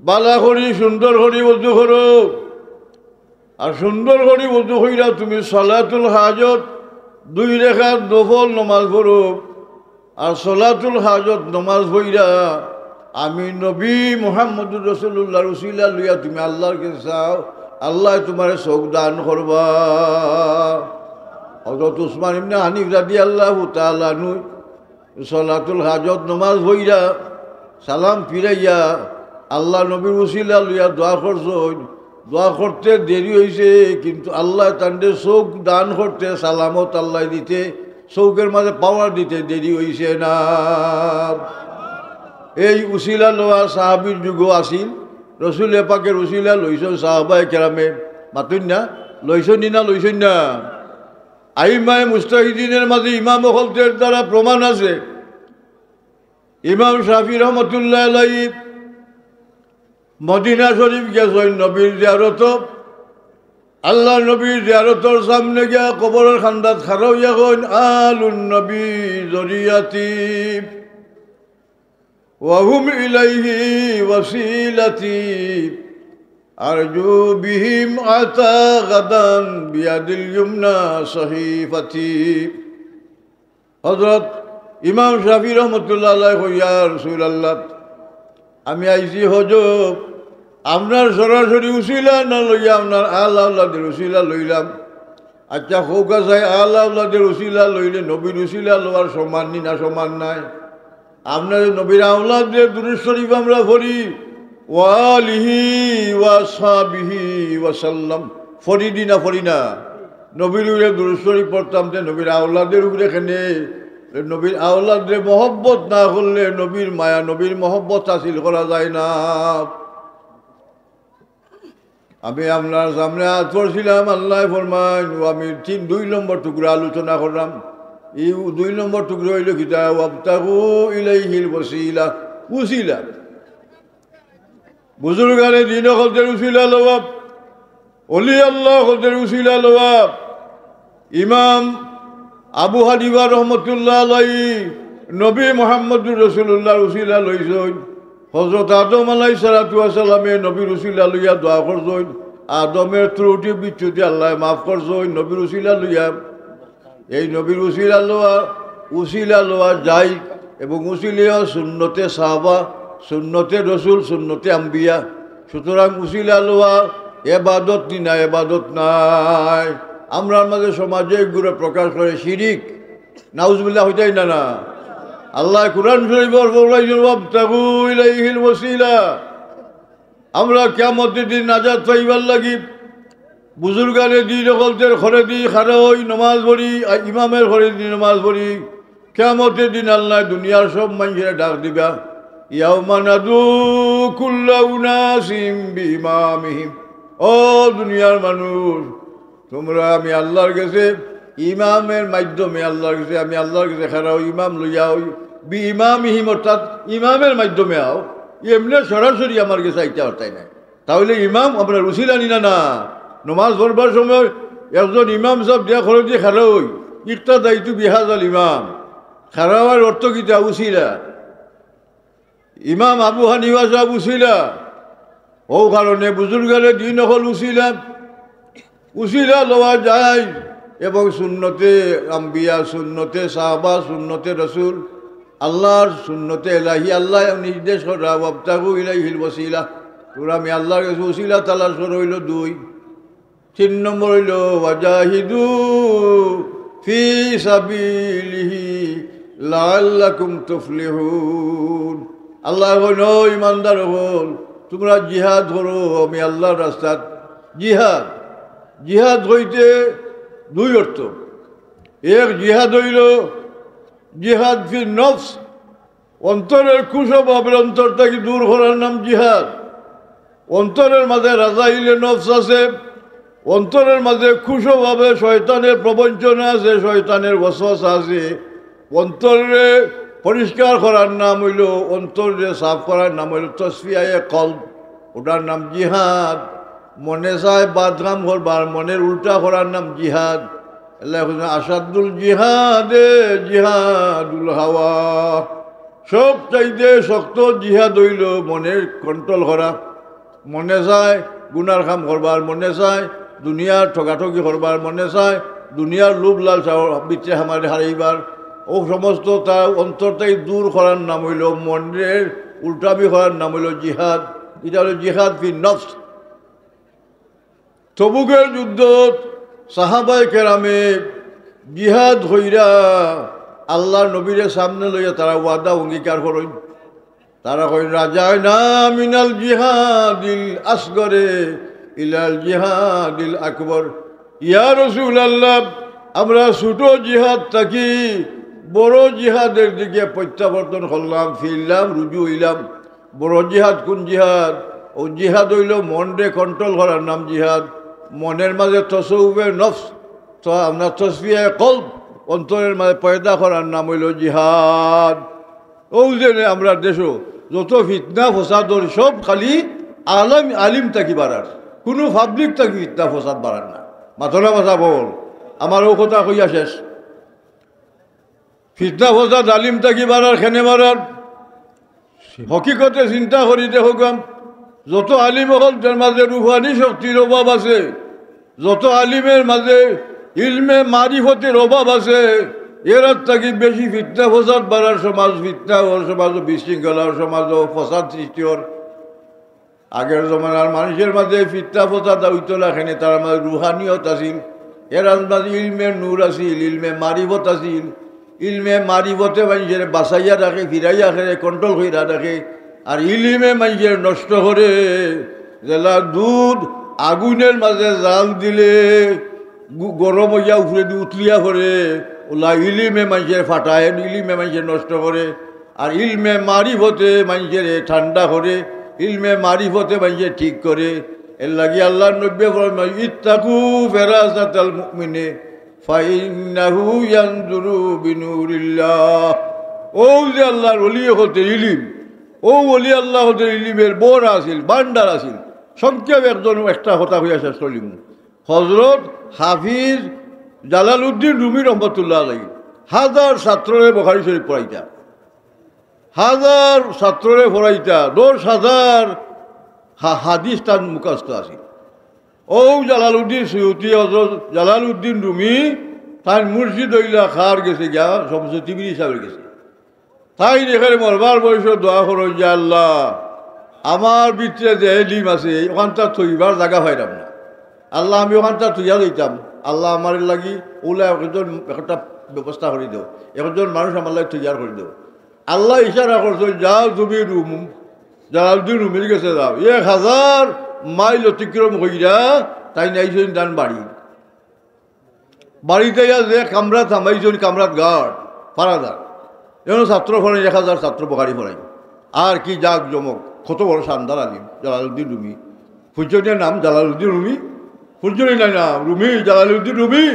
বালা করি সুন্দর করি ওযু করো, আর সুন্দর করি ওযু কইরা তুমি সালাতুল হাজত 2 রাকাত নফল নামাজ পড়ো, আর সলাতুল হাজত নমাজ পড়া আমি নবী মুহাম্মদুর রাসূলুল্লাহর উসিলা লইয়া তুমি আল্লাহর কাছে চাও, আল্লাহ তোমার চোখ দান করবা। হযরত উসমান ইবনে হানিফ রাদিয়াল্লাহু তাআলা আনহু সলাতুল হাজত নমাজ পড়া সালাম ফিরাইয়া আল্লাহ নবীর উসিলা লইয়া দোয়া করছেন। দোয়া করতে দেরি হয়েছে, কিন্তু আল্লাহ তাদের চোখ দান করতে, সালামত আল্লাহ দিতে, চৌকের মাঝে পাওয়ার দিতে দেরি হয়েছে না। এই উসিলা লওয়া সাহাবীর যুগ আসিল। রসুল পাকের উসিলা লইছেন সাহাবায়ে কেরামে, মাতুন না লইছেন না, লইছেন না। আইমায়ে মুজতাহিদিনের মাঝে ইমাম হলদের দ্বারা প্রমাণ আছে। ইমাম শাফি রহমতুল্লাহ আলাইহি মদিনা শরীফ গেছেন নবীর জিয়ারত। আল্লাহ নবীর জিয়ারতর সামনে গিয়া কবরের খান্দাত খাড়া হইয়া কইন, আলুন নবী জরিয়াতি ওয়া হুম ইলাইহি ওয়াসিলাতি আরজু বিহিম আতা গাদান বিয়াদিল ইউমনা সহিফাতি। হযরত ইমাম শাফি রাহমাতুল্লাহ আলাইহি কইয়া, রাসূলুল্লাহ, আমি আইছি হজব, আপনার সরাসরি উসিলা না লইয়া আপনার আল আওলাদের উসিলা লইলাম। আচ্ছা খৌকা চাই, আল আওলাদের উসিলা লইলে নবীর উসিলা লওয়ার সমান নি না সমান নাই? আপনার নবীর আওলাদের দুরূদ শরীফ আমরা পড়ি, ওয়ালিহি ওয়াসহাবিহি ওয়াসাল্লাম, পড়ি দি না পড়ি না? নবীর উপরে দুরূদ শরীফ পড়তাম, যে নবীর আওলাদের উপরে এখানে নবীর আওলাদের মহব্বত না করলে নবীর মায়া, নবীর মহব্বত হাসিল করা যায় না। আমি আপনার সামনে হাত পড়ছিলাম, আল্লাহ ফরমান, আমি 2 নম্বর টুকরা আলোচনা করলাম। এই 2 নম্বর টুকরা হইল কিতা, ওয়াবতাগু ইলাইহিল ওয়াসিলা, উসিলা। বুজুর্গানে দিন হলদের উসিলা লওয়া, অলি আল্লাহ হলদের উসিলা লওয়া। ইমাম আবু হানিফা রহমতুল্লাহ আলাইহি নবী মুহাম্মদুর রাসূলুল্লাহর উসিলা লইছেন। হযরত আদম আলাইহিস সালাতু ওয়াস সালামে নবীর উসিলা লইয়া দোয়া করছেন, আদমের ত্রুটি বিচ্যুতি আল্লাহ মাফ করছেন নবীর উসিলা লইয়া। এই নবীর উসিলা লওয়া যায়, এবং উসিলা সুন্নতে সাহাবা, সুন্নতে রসুল, সুন্নতে আম্বিয়া। সুতরাং উসিলা লওয়া এবাদত নি না, এবাদত নাই। আমরা আমাদের সমাজে এগুলো প্রকাশ করে শিরিক, নাউজুবিল্লাহ হইতাই না না। আল্লাহ কুরআন শরীফের বলাইছেন, ওয়াবতাগু ইলাইহিল ওয়াসিলা। আমরা কিয়ামতের দিন নাজাত পাইবার লাগি বুজুর্গানে দিন হলদের ঘরে দি খারা হই নমাজ পড়ি, ইমামের ঘরে দি নমাজ পড়ি। কিয়ামতের দিন আল্লাহ দুনিয়ার সব মানুষেরা ডাক দিবা, ইয়াউমা নাদু কুল্লা উনাসিম বিইমামিহিম। ও দুনিয়ার মানুষ, তোমরা আমি আল্লাহর কাছে ইমামের মাধ্যমে আল্লাহর কাছে, আমি আল্লাহর কাছে খারাও, ইমাম লইয়া হই বি ইমামিহিম, অর্থাৎ ইমামের মাধ্যমে আও। এমনি সরাসরি আমার কাছে আইতে হতাই না। তাহলে ইমাম আপনার উসিলা নিনা না। নমাজ পড়বার সময় একজন ইমাম সব দেয়া খরচ দিয়ে খারা হই, ইকটা দায়িত্ব বিহাজাল ইমাম। খারাওয়ার অর্থ কিতা? উসিলা। ইমাম আবু হানিফা সাহেব উসিলা। ও কারণে বুজুর্গারে দিন হল উসিলা। উসিলা লওয়া যায়, এবং সুন্নতে আম্বিয়া, সুন্নতে সাহাবা, সুন্নতে রসুল, আল্লাহর সুন্নতে এলাহি, আল্লাহ নির্দেশ করা, ওয়াবতাগু ইলাইহিল ওয়াসিলা। তোরা আমি আল্লাহর কাছে উসিলা তালাশ কর হইল 2। 3 নম্বর হইল ওয়াজাহিদু ফি সাবিলিহি লাআল্লাকুম তুফলিহুন। আল্লাহ কইন, ও ইমানদার হল, তোমরা জিহাদ করো আমি আল্লাহর রাস্তাত। জিহাদ জিহাদ হইতে দুই অর্থ। এক জিহাদ হইল জিহাদ ফির নফস, অন্তরের কুস্বভাবের অন্তর থেকে দূর করার নাম জিহাদ। অন্তরের মাঝে রাজাইলে নফস আছে, অন্তরের মাঝে কুস্বভাবে শয়তানের প্রবঞ্চনা আছে, শয়তানের ওয়াসওয়াসা আছে। অন্তরে পরিষ্কার করার নাম হইল, অন্তরে সাফ করার নাম হইল তসফিয়ায়ে কলব, ওটার নাম জিহাদ। মনে চায় বাদগাম করবার, মনের উল্টা করার নাম জিহাদ। আল্লাহ আসাদুল জিহাদে জিহাদুল হাওয়া, সব চাইতে শক্ত জিহাদ হইল মনের কন্ট্রোল করা। মনে চায় গুনার কাম করবার, মনে চায় দুনিয়ার ঠকাঠকি করবার, মনে চায় দুনিয়ার লোভ লালসা বিচ্ছে হামারে হারাইবার, ও সমস্ত তার অন্তরটাই দূর করার নাম হইল, মনের উল্টামি করার নাম হইল জিহাদ। এটা হলো জিহাদ ফি নফস। তবুকের যুদ্ধত সাহাবায়ে কেরামে জিহাদ হইরা আল্লাহর নবীরে সামনে লইয়া তারা ওয়াদা অঙ্গীকার করেন। তারা কই রাজায় না মিনাল জিহাদিল আসগরে ইলাল জিহাদিল আকবর। ইয়া রাসূলুল্লাহ, আমরা ছোট জিহাদ থাকি বড় জিহাদের দিকে প্রত্যাবর্তন করলাম, ফিরলাম, রুজু হইলাম। বড় জিহাদ কোন জিহাদ? ও জিহাদ হইল মনরে কন্ট্রোল করার নাম জিহাদ। মনের মাঝে তসউফে নফস, তো আমরা তসফিয়ায়ে কলব, অন্তরের মাঝে পয়দা করার নাম হইল জিহাদ। ও জেনে আমরা দেশও যত ফিতনা ফসাদর সব খালি আলিম থাকি বাড়ার, কোনো পাবলিক থাকি ফিতনা ফসাদ বাড়ার না। মাথলা মাথা বল, আমার ও কথা কইয়া শেষ। ফিতনা ফসাদ আলিম থাকি বাড়ার, খেনে বাড়ার। হকিকতে চিন্তা করি দেখোগাম, যত আলিম হল তার মাঝে রুহানি শক্তির অভাব আছে, যত আলিমের মাঝে ইলমে মারিফতের অভাব আছে, এর থাকি বেশি ফিতনা ফসাদ বাড়ার সমাজ, ফিতনা ওর সমাজ, বিশৃঙ্খলার সমাজ, ফসাদ সৃষ্টি ওর। আগের জমানার মানুষের মাঝে ফিতনা ফসাদ হইতো না, এখানে তার মাঝে রুহানিয়ত আছিল, এর মাঝে ইলমের নূর আছিল, ইলমে মারিফত আছিল। ইলমে মারিফতে মানুষের বাঁচাইয়া রাখে, ফিরাইয়া রাখে, কন্ট্রোল কইরা রাখে। আর ইলিমে মানুষের নষ্ট করে, যেলা দুধ আগুনের মাঝে জাল দিলে গরম হইয়া উঠে উতলিয়া করে, ওলা ইলিমে মানুষের ফাটায়, ইলিমে মানুষের নষ্ট করে। আর ইলমে মারিফতে মানুষের ঠান্ডা করে, ইলমে মারিফতে মানুষের ঠিক করে। এর লাগি আল্লাহ নবী ফরমায় ইত্তাকু ফিরাসাতাল মুমিনে ফাইন্নাহু ইয়ানজুরু বিনুরিল্লাহ। ও যে আল্লাহর ওলি হতে ইলিম, ও ওলি আল্লাহ হতে ইলিমের বোর আছিল, ভান্ডার আছিল। সংক্ষেপ একজন একটা কথা হইয়া শেষ করিম। হজরত হাফিজ জালালউদ্দিন রুমি রহমতুল্লাহ আলাইহি হাজার ছাত্ররে বুখারী শরীফ পড়াইতা, হাজার ছাত্ররে পড়াইতা, 10,000 হাদিস তার মুখস্থ আছে। ও জালালউদ্দিন সৈয়দি হজরত জালালউদ্দিন রুমি তাই মুর্শিদ হইলা খার গেছে গিয়া সমস্ত টিভি হিসাবে গেছে। তাই এখানে মরবার বয়সে দোয়া করো যে আল্লাহ আমার ভিতরে যে এলিম আছে ওখানটা থইবার জায়গা পাইলাম না, আল্লাহ আমি ওখানটা থইয়া লইতাম, আল্লাহ আমার লাগি ওলা একজন একটা ব্যবস্থা করে দেও, একজন মানুষ আমার লাগে তৈয়ার করে দেও। আল্লাহ ইশারা করছো যাও তুমি রুম জালালউদ্দিন রুমির গেছে যাও, 1000 মাইল অতিক্রম কইরা তাই নাইছেন দান বাড়িতে যে কামরা থামাইছেন, কামরাত গার্ড পাড়াদার, এমন ছাত্র ফরাই 1000 ছাত্র বুখারী ফরাই। আর কি জাক জমক, কত বড় শানদার আলিম জালালউদ্দিন রুমি। পূজনীয় নাম জালালউদ্দিন রুমি, পূজনীয় নাই নাম রুমি, জালালউদ্দিন রুমি।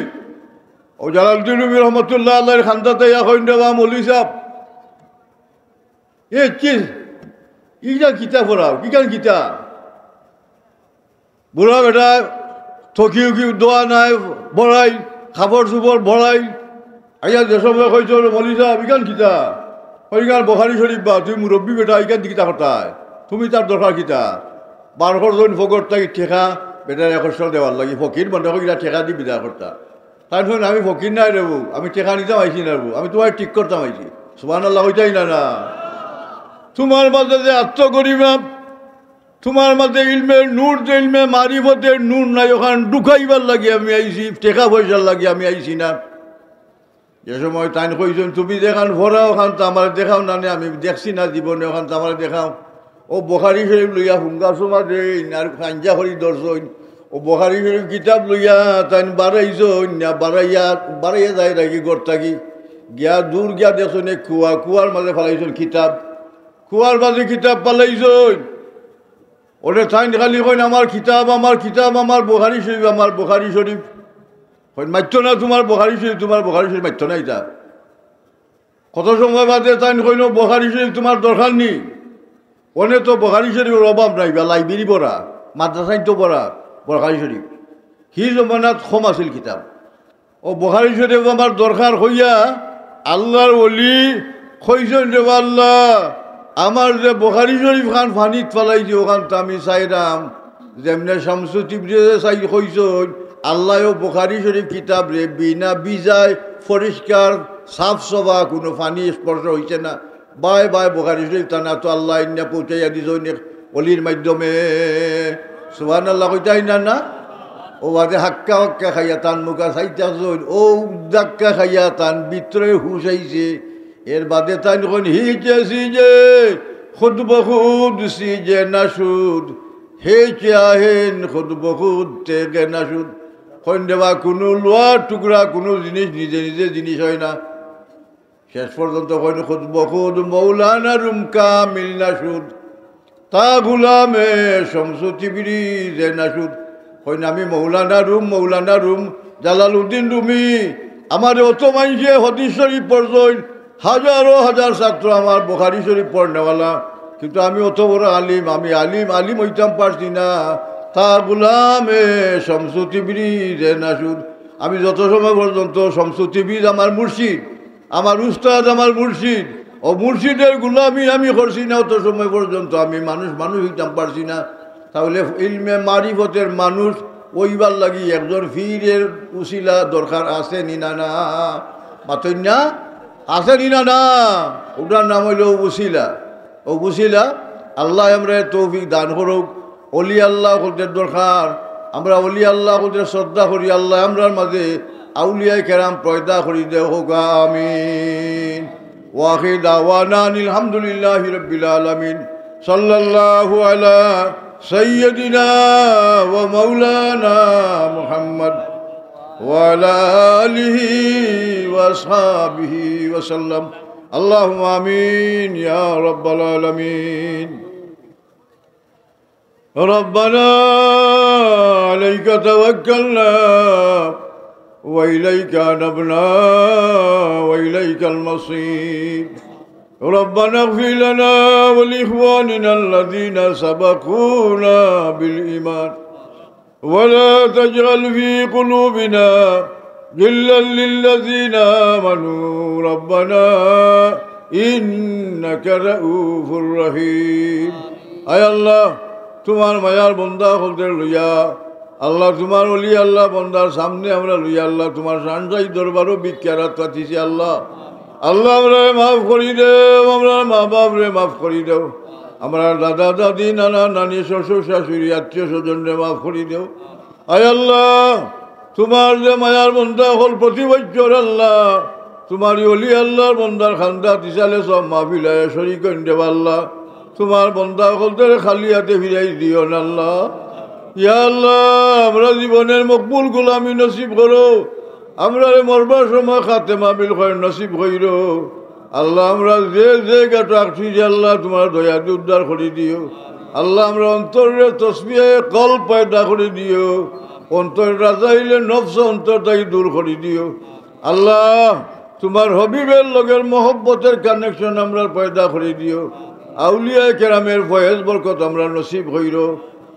ও জালালউদ্দিন রুমি রহমতুল্লাহ আল্লাহর খান্দাতে এখন দেওয়া মৌলী সাহেব এ কি ইটা কিতা পড়াও, কি কান কিতা বুড়া বেটা থকি উকি দোয়া নাই বড়াই, খাবার চুপড় বড়াই আইয়া যে সময় কইছ মৌলী সাহেব ইকান কিতা, ওইখান বুখারী শরীফ বা তুমি মুরব্বী বেটা ইকান কিতা করতায়, তুমি তার দরকার কিতা 12জন ফকর তাকে ঠেকা বেটার 100 দেওয়ার লাগি, ফকির মনে করি ঠেকা দি বিদা করতা। তাই আমি ফকির নাই রেবু, আমি ঠেকা নিতাম আইসি না রেবু, আমি তোমার ঠিক করতাম আইসি। সুবহানাল্লাহ হইতাই না না। তোমার মাঝে যে আত্মগরিমা, তোমার মাঝে ইলমের নূর, যে ইলমে মারিফতের নূর নাই, ওখান ঢুকাইবার লাগে আমি আইসি, টেকা পয়সার লাগে আমি আইসি না। যে সময় তাই কইছেন তুমি দেখান ভরা ওখান তো আমার দেখাও না, আমি দেখছি না জীবনে, ওখান তো আমার দেখাও। ও বুখারী শরীফ লইয়া হুঙ্গা সোমা দেন আর খাঞ্জা করি দর্শন ও বুখারী শরীফ কিতাব লইয়া তাই বাড়াইছন না বাড়াইয়া যায় রাখি ঘর থাকি গিয়া দূর গিয়া দেখছন কুয়ার মাঝে ফেলাইছন কিতাব কুয়ার মাঝে কিতাব পালাইছন ওরে তাই খালি কইন আমার কিতাব আমার বুখারী শরীফ কইন মাত্য না তোমার বুখারী শরীফ মাত্য না এটা কত সময় বাদে তাই কইন বুখারী শরীফ তোমার দরকার নেই ওনে তো বুখারী শরীফের অভাব নাই বা লাইব্রেরি পড়া মাদ্রাসায় তো পড়া বুখারী শরীফ সি জমানাত কম আছিল কিতাব ও বুখারী শরীফ আমার দরকার হইয়া আল্লাহর ওলি কইছেন রে আল্লাহ আমার যে বুখারী শরীফ খান ফানিত ফেলাইছি ওখান তো আমি চাইরাম যেমনে শামসু তিবরি চাই কইছেন আল্লাহও বুখারী শরীফ কিতাব রে বিনা বিজায় পরিষ্কার সাফ সভা কোনো ফানি স্পর্শ হয়েছে না বাই বুখারী শরীফ টানা তো আল্লাহ ইন্না পৌঁছাইয়া দিছেন অলির মাধ্যমে সুবহানাল্লাহ কইতাই না ও বাদে হাক্কা খাইয়া তান মুখা চাইতাছন ও উদ্দাক্কা খাইয়া তান ভিতরে হুশ আইছে এর বাদে তাই যখন হিচেছি যে খুদ বখুদ সি যে নাসুদ হে চাহেন খুদ বখুদ থেকে নাসুদ কইন দেবা কোনো লোয়ার টুকরা কোনো জিনিস নিজে নিজে জিনিস হয় না শেষ পর্যন্ত কইন খুদ বখুদ মৌলানা রুম কামিল নাসুদ তা গুলামে শামসু তিবরি যে নাসুদ কইন আমি মৌলানা রুম জালালউদ্দিন রুমি আমার অত মানুষে হাদিস শরীফ পড়ছেন হাজার ছাত্র আমার বুখারী শরীফ পড়নেওয়ালা কিন্তু আমি অত বড় আমি আলিম হইতাম পারছি না তা গুলামে শামসু তিবরি যে নাসুদ আমি যত সময় পর্যন্ত শামসু তিবরি আমার মুর্শিদ আমার উস্তাদ আমার মুর্শিদ ও মুর্শিদের গুলামি আমি করছি না অত সময় পর্যন্ত আমি মানুষ হইতাম পারছি না তাহলে ইলমে মারিফতের মানুষ ওইবার লাগি একজন ফিরের উসিলা দরকার আছে নিনা না মাতই না আছে নিনা না ওটার নাম হইল উসিলা আল্লাহ আমরা তৌফিক দান করুক অলি আল্লাহ ওদের দরকার আমরা অলি আল্লাহ ওদের শ্রদ্ধা করি আল্লাহ আমরার মাঝে আউলিয়ায়ে কেরাম পয়দা করি দে হোক আমিন ওয়াখির দাওয়ানা আলহামদুলিল্লাহি রাব্বিল আলামিন সাল্লাল্লাহু আলা سيدنا ومولانا محمد وعلى آله وأصحابه وسلم اللهم آمين يا رب العالمين ربنا عليك توكلنا وإليك أنبنا وإليك المصير ربنا اغفر لنا ولإخواننا الذين سبقونا بالإيمان ولا تجعل في قلوبنا غلا للذين آمنوا ربنا إنك رؤوف رحيم أي الله তোমার মায়ার বন্দা হলদের লইয়া আল্লাহ তোমার ওলি আল্লাহ বন্দার সামনে আমরা লইয়া আল্লাহ তোমার শানজাই দরবারও বিখ্যাত পাঠিয়েছি আল্লাহ আমরা মাফ করি দেও আমরা মা বাপ রে মাফ করি দেও আমরা দাদা দাদি নানা নানি শ্বশুর শাশুড়ি আত্মীয় স্বজনরে মাফ করি দেও আয় আল্লাহ তোমার যে মায়ার বন্দা হল প্রতি বছর আল্লাহ তোমারই অলি আল্লাহর বন্দার খান্দা দিশালে সব মাহফিলায় শরীক দেব আল্লাহ তোমার বন্দা হলদের খালি হাতে ফিরাই দিও না আল্লাহ ইয়া আল্লাহ আমরা জীবনের মকবুল গোলামি নসিব করো আমরা মরবার সময় খাতেমা বিল খৈর নসিব হইর আল্লাহ আমরা যে গাটো আঁকছি যে আল্লাহ তোমার দয়া উদ্ধার করে দিও আল্লাহ আমরা অন্তরের তসবিহে কল পয়দা করে দিও অন্তর রাজাইলে নফস অন্তরটাই দূর করে দিও আল্লাহ তোমার হবিবের লগের মহব্বতের কানেকশন আমরা পয়দা করে দিও আউলিয়ায়ে কেরামের ফয়েজ বরকত আমরা নসিব হইর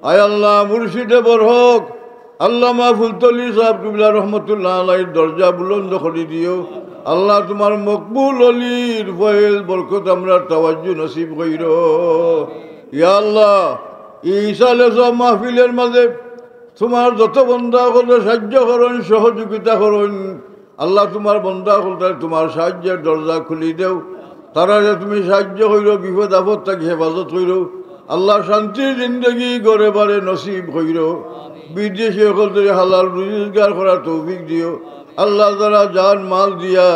আয় আল্লাহ মুর্শিদে বরহক আল্লামা ফুলতলি সাহেব কিবলা রহমতুল্লাহ আলাইহির দরজা বুলন্দ করে দিও আল্লাহ তোমার মকবুল অলির ফয়েজ বরকত আমরা তাওয়াজ্জু নসিব কইর ইয়া আল্লাহ ঈসালে সব মাহফিলের মাঝে তোমার যত বন্দা হলে সাহায্য করুন সহযোগিতা করুন আল্লাহ তোমার বন্দা হলে তোমার সাহায্যের দরজা খুলি দেও তারা যে তুমি সাহায্য কইর বিপদ আপদ তাকে হেফাজত কইর আল্লাহ শান্তির জিন্দগি গড়ে বারে নসিব কইর বিদেশে সকল হালাল রোজগার করার তৌফিক দিও আল্লাহ যারা জান মাল দিয়া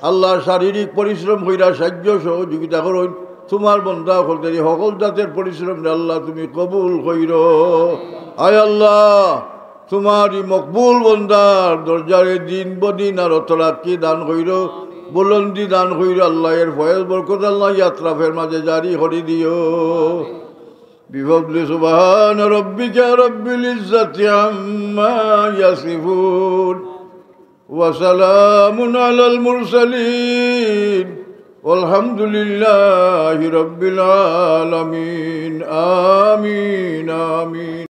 আল্লাহ শারীরিক পরিশ্রম কইরা সাহায্য সহযোগিতা করুন তোমার বন্ধা হলতে সকল জাতের পরিশ্রম আল্লাহ তুমি কবুল কইর। আয় আল্লাহ তোমারই মকবুল বন্দার দরজারে দিন বদিন আর অতরাক্কি দান কইর, বুলন্দি দান কইর আল্লাহ। এর ফয়েজ বরকত আল্লাহ ইয়াত্রাফের মাঝে জারি করে দিও। বিফদলি সুবহান রাব্বিকা রাব্বিল ইজ্জাতি আম্মা ইয়াসিফুন ওয়া সালামুন আলাল মুরসালিন والحمد لله رب العالمين آمين آمين